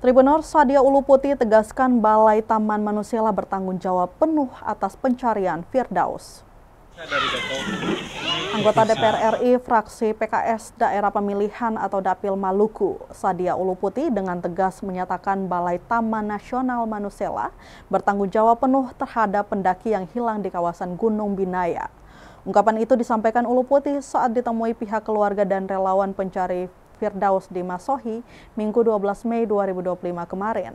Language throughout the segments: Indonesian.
Tribunur Sadia Uluputi tegaskan Balai Taman Manusela bertanggung jawab penuh atas pencarian Firdaus. Anggota DPR RI fraksi PKS Daerah Pemilihan atau Dapil Maluku, Sadia Uluputi dengan tegas menyatakan Balai Taman Nasional Manusela bertanggung jawab penuh terhadap pendaki yang hilang di kawasan Gunung Binaya. Ungkapan itu disampaikan Uluputi saat ditemui pihak keluarga dan relawan pencari Firdaus di Masohi, Minggu 12 Mei 2025 kemarin.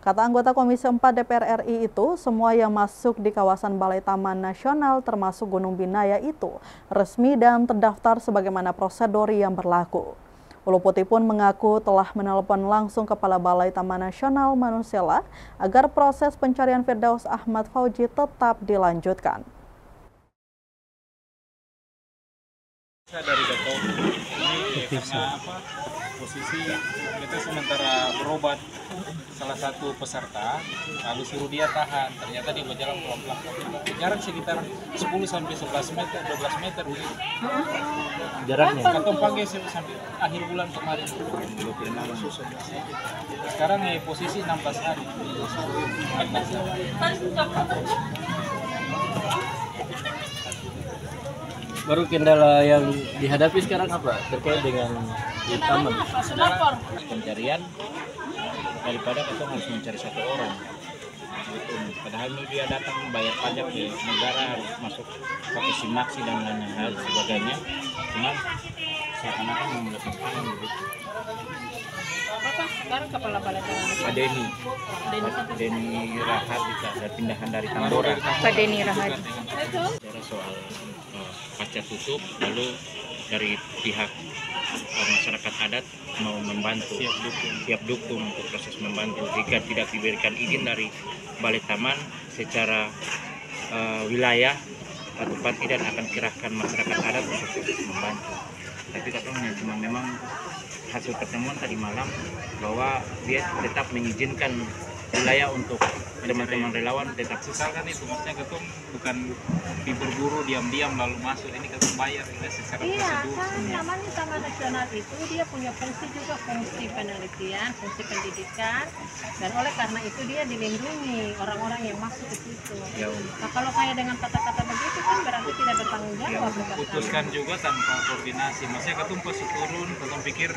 Kata anggota Komisi 4 DPR RI itu, semua yang masuk di kawasan Balai Taman Nasional termasuk Gunung Binaya itu resmi dan terdaftar sebagaimana prosedur yang berlaku. Uluputi pun mengaku telah menelpon langsung Kepala Balai Taman Nasional Manusela agar proses pencarian Firdaus Ahmad Fauji tetap dilanjutkan. Dari Dato ini karena posisi kita sementara berobat salah satu peserta, lalu suruh dia tahan, ternyata dia berjalan pelan-pelan, jarak sekitar 10 sampai 11 meter, 12 meter begitu. Jaraknya? Kantong panggil sampai akhir bulan kemarin. Sekarang posisi 16 hari. Baru kendala yang dihadapi sekarang apa terkait dengan taman? Pencarian daripada kita harus mencari satu orang. Padahal ini dia datang bayar pajak di negara, harus masuk pakai simaksi dan lain hal sebagainya. Cuma seakan-akan menggunakan tangan begitu. Apakah sekarang Kepala Balai Taman Pak Deni Rahadika dari pindahan dari Tambora. Pak Deni Rahadi. Bicara soal pasca tutup, lalu dari pihak masyarakat adat mau membantu, siap dukung untuk proses membantu. Jika tidak diberikan izin dari Balai Taman secara wilayah atau tidak akan kerahkan masyarakat adat untuk proses membantu. Tapi katanya cuma memang hasil pertemuan tadi malam bahwa dia tetap mengizinkan wilayah untuk teman-teman relawan tetap Misalkan itu maksudnya ketum bukan diburu diam-diam lalu masuk, ini ketum bayar ini secara prosedur. Iya, kan namanya Taman Nasional itu dia punya fungsi juga, fungsi penelitian, fungsi pendidikan, dan oleh karena itu dia dilindungi orang-orang yang masuk ke situ. Ya, Nah kalau kayak dengan kata-kata begitu kan berarti tidak bertanggung jawab. Putuskan juga tanpa koordinasi. Maksudnya ketum pas turun, ketum pikir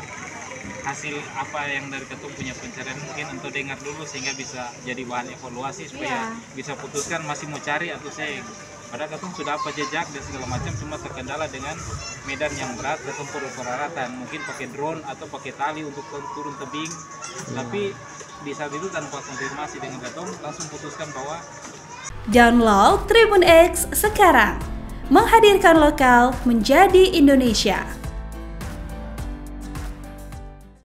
hasil apa yang dari ketum punya pencarian mungkin untuk dengar dulu sehingga bisa jadi bahan evaluasi supaya bisa putuskan masih mau cari atau saya. Padahal ketum sudah apa jejak dan segala macam, cuma terkendala dengan medan yang berat, ketum perlu peralatan, mungkin pakai drone atau pakai tali untuk turun tebing. Tapi di saat itu tanpa konfirmasi dengan ketum langsung putuskan bahwa Download Tribun X sekarang, menghadirkan lokal menjadi Indonesia.